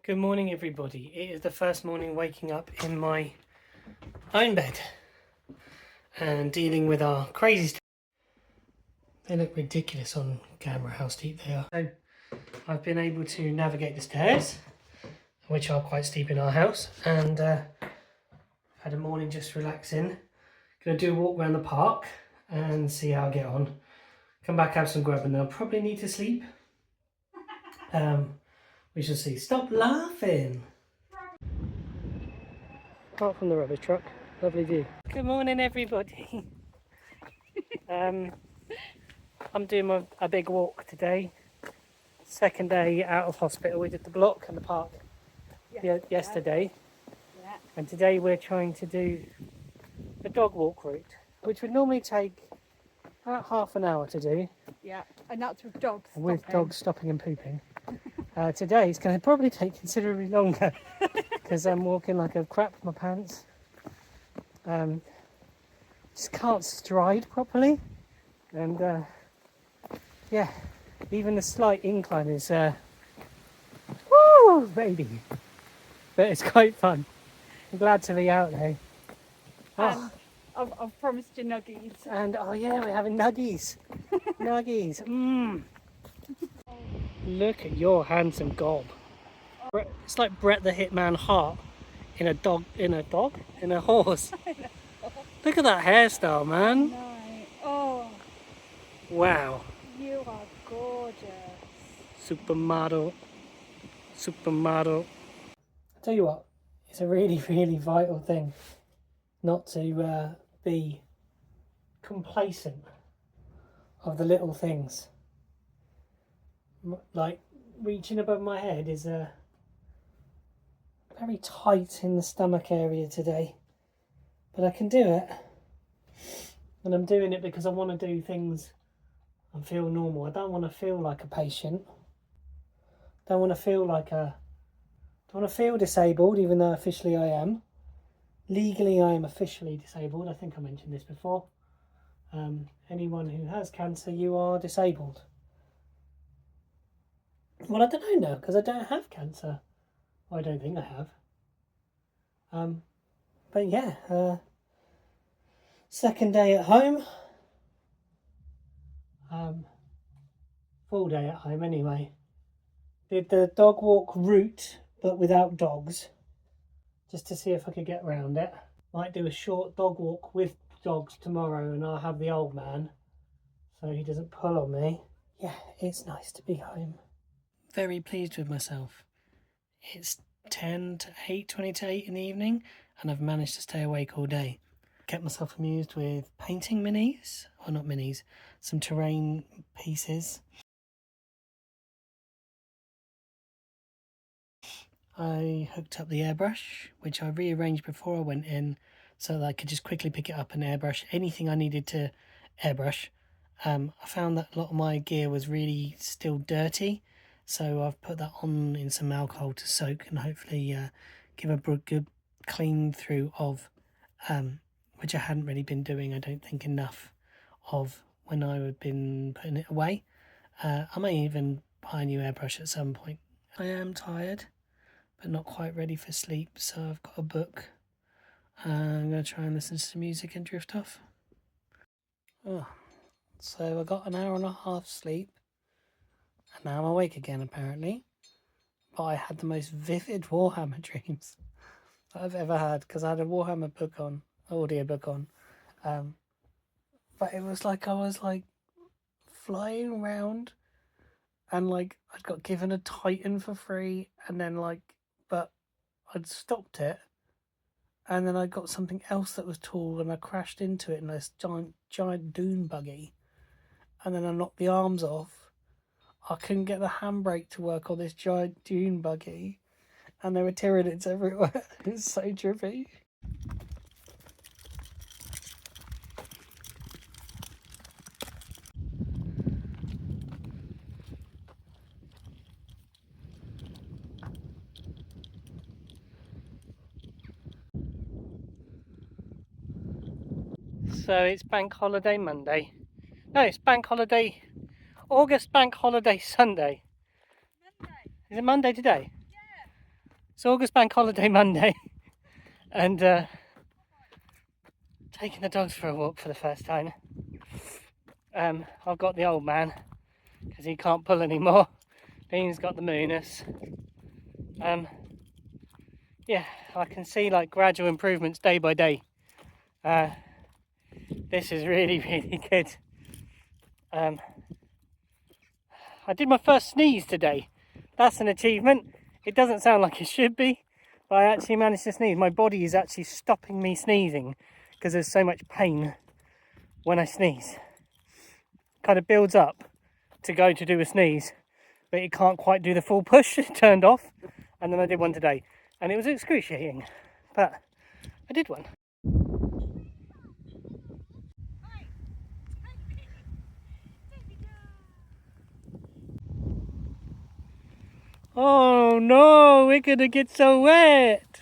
Good morning, everybody. It is the first morning waking up in my own bed and dealing with our crazy stuff. They look ridiculous on camera how steep they are. So I've been able to navigate the stairs, which are quite steep in our house, and had a morning just relaxing. Gonna do a walk around the park and see how I get on. Come back, have some grub, and then I'll probably need to sleep. We shall see. Stop laughing. Apart from the rubbish truck, lovely view. Good morning, everybody. I'm doing a big walk today. Second day out of hospital. We did the block and the park yesterday. Yeah. And today we're trying to do the dog walk route, which would normally take about half an hour to do. Yeah, and that's with dogs. With dogs stopping and pooping. Today it's going to probably take considerably longer because I'm walking like I've crapped my pants. Just can't stride properly, and yeah, even the slight incline is woo baby, but it's quite fun. I'm glad to be out there. And I've promised you nuggies. And oh yeah, we're having nuggies. Nuggies. Look at your handsome gob. It's like Brett the Hitman Hart in a horse. Look at that hairstyle, man. No. Oh, Wow. you are gorgeous. Supermodel. I tell you what, it's a really, really vital thing not to be complacent of the little things. Like reaching above my head is very tight in the stomach area today, but I can do it, and I'm doing it because I want to do things and feel normal. I don't want to feel like a patient. Don't want to feel disabled, even though officially I am. Legally I am officially disabled. I think I mentioned this before. Anyone who has cancer, you are disabled. Well, I don't know now because I don't have cancer. I don't think I have. But yeah, second day at home. Full day at home anyway. Did the dog walk route, but without dogs, just to see if I could get around it. Might do a short dog walk with dogs tomorrow, and I'll have the old man, so he doesn't pull on me. Yeah, it's nice to be home. Very pleased with myself. It's 20 to 8 in the evening, and I've managed to stay awake all day. Kept myself amused with painting minis, or not minis, some terrain pieces. I hooked up the airbrush, which I rearranged before I went in so that I could just quickly pick it up and airbrush anything I needed to airbrush. I found that a lot of my gear was really still dirty, so I've put that on in some alcohol to soak and hopefully give a good clean through of, which I hadn't really been doing, I don't think, enough of when I had been putting it away. I may even buy a new airbrush at some point. I am tired, but not quite ready for sleep, so I've got a book. I'm going to try and listen to some music and drift off. So I got an hour and a half sleep, and now I'm awake again apparently. But I had the most vivid Warhammer dreams that I've ever had, because I had a Warhammer book on, audio book on. But it was like I was like flying around, and like I'd got given a Titan for free, and then but I'd stopped it, and then I got something else that was tall, and I crashed into it in this giant dune buggy, and then I knocked the arms off. I couldn't get the handbrake to work on this giant dune buggy, and there were Tyranids everywhere. It was so trippy. So it's Bank Holiday Monday. No, it's August Bank Holiday Sunday. Monday. Is it Monday today? Yeah. It's August Bank Holiday Monday, and taking the dogs for a walk for the first time. I've got the old man because he can't pull anymore. Dean's got the moonus. Yeah, I can see like gradual improvements day by day. This is really, really good. I did my first sneeze today. That's an achievement. It doesn't sound like it should be, but I actually managed to sneeze. My body is actually stopping me sneezing because there's so much pain when I sneeze. Kind of builds up to go to do a sneeze, but it can't quite do the full push. It turned off, and then I did one today, and it was excruciating, but I did one. Oh no, we're gonna get so wet.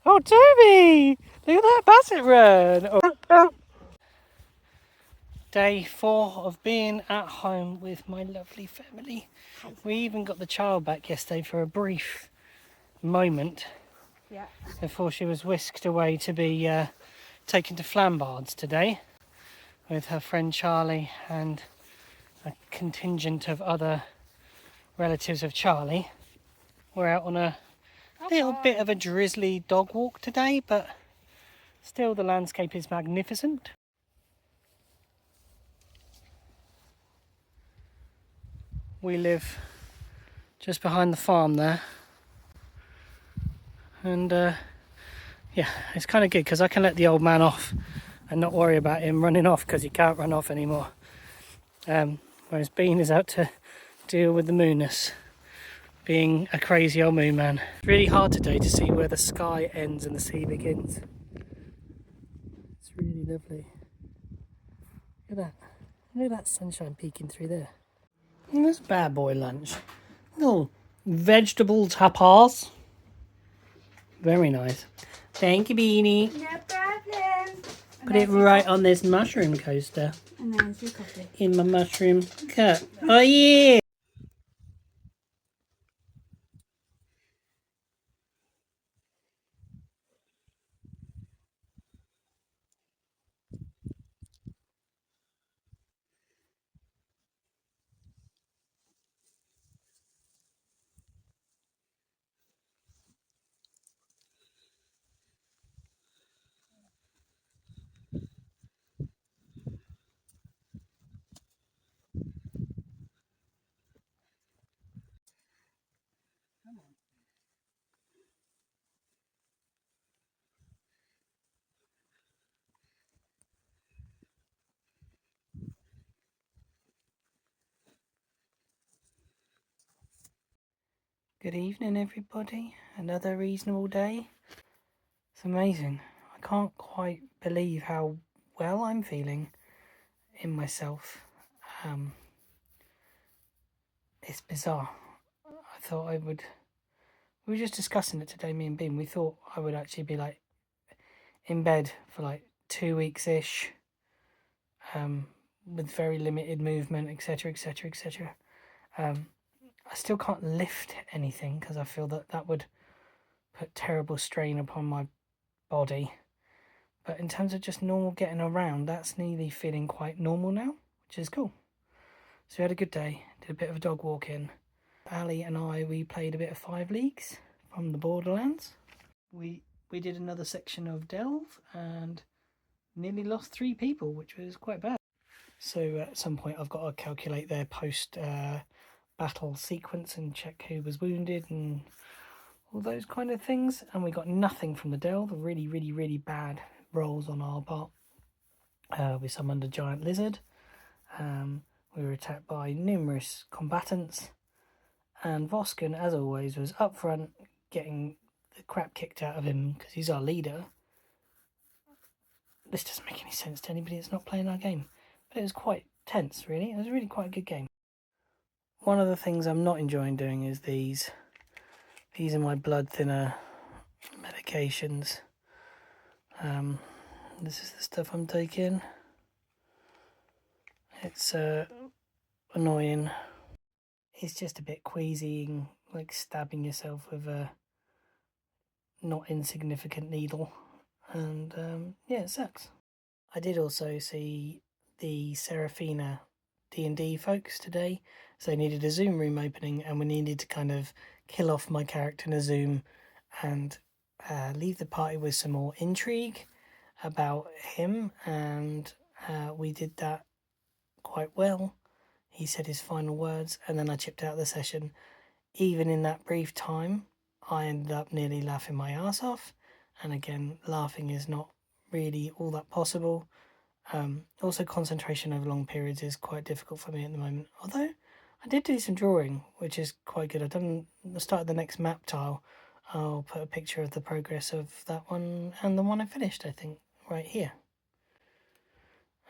Oh, Toby, look at that basset run. Oh. Day 4 of being at home with my lovely family. We even got the child back yesterday for a brief moment before she was whisked away to be taken to Flambards today with her friend Charlie and a contingent of other relatives of Charlie. We're out on a little bit of a drizzly dog walk today, but still the landscape is magnificent. We live just behind the farm there, and yeah, it's kind of good because I can let the old man off and not worry about him running off because he can't run off anymore. Whereas Bean is out to deal with the moonness, being a crazy old moon man. It's really hard today to see where the sky ends and the sea begins. It's really lovely. Look at that. Look at that sunshine peeking through there. And this bad boy lunch. Little vegetable tapas. Very nice. Thank you, Beanie. No problem. Put it right on this mushroom coaster. And there's your coffee. In my mushroom cup. Oh yeah! Good evening, everybody. Another reasonable day. It's amazing. I can't quite believe how well I'm feeling in myself. It's bizarre. I thought I would... We were just discussing it today, me and Bean. We thought I would actually be like in bed for like 2 weeks-ish, with very limited movement, etc, etc, etc. I still can't lift anything because I feel that that would put terrible strain upon my body. But in terms of just normal getting around, that's nearly feeling quite normal now, which is cool. So we had a good day, did a bit of a dog walking. Ali and I, we played a bit of 5 Leagues from the Borderlands. We did another section of Delve and nearly lost 3 people, which was quite bad. So at some point I've got to calculate their post battle sequence and check who was wounded and all those kind of things. And we got nothing from the Delve, really, really, really bad rolls on our part. We summoned a giant lizard. We were attacked by numerous combatants. And Voskin, as always, was up front getting the crap kicked out of him because he's our leader. This doesn't make any sense to anybody that's not playing our game. But it was quite tense, really. It was really quite a good game. One of the things I'm not enjoying doing is these. These are my blood thinner medications. This is the stuff I'm taking. It's annoying. It's just a bit queasy like stabbing yourself with a not insignificant needle, and yeah, it sucks. I did also see the Serafina D&D folks today, so they needed a Zoom room opening, and we needed to kind of kill off my character in a Zoom and leave the party with some more intrigue about him, and we did that quite well. He said his final words, and then I chipped out the session. Even in that brief time, I ended up nearly laughing my ass off, and again, laughing is not really all that possible. Also, concentration over long periods is quite difficult for me at the moment. Although I did do some drawing, which is quite good. I've done the start of the next map tile. I'll put a picture of the progress of that one and the one I finished, I think, right here.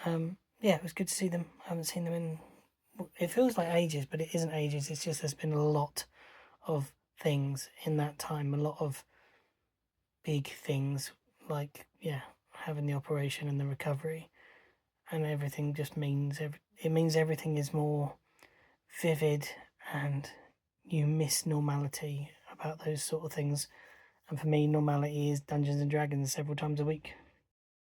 Yeah, it was good to see them. I haven't seen them in... It feels like ages, but it isn't ages. It's just there's been a lot of things in that time. A lot of big things, like, yeah, having the operation and the recovery. And everything just means... It means everything is more vivid and you miss normality about those sort of things. And for me, normality is Dungeons and Dragons several times a week.